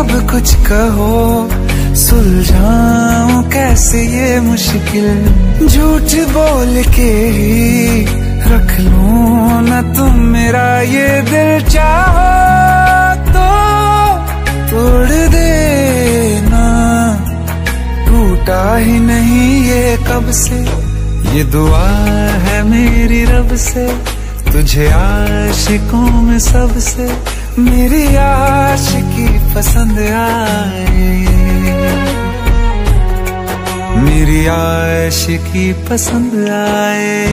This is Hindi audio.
अब कुछ कहो, सुलझाऊं कैसे ये मुश्किल। झूठ बोल के ही रख लूं न तुम मेरा ये दिल, चाहो तो तोड़ देना। टूटा ही नहीं ये कब से, ये दुआ है मेरी रब से। तुझे आशिकों में सबसे मेरी आशिकी पसंद आए, मेरी आशिकी पसंद आए।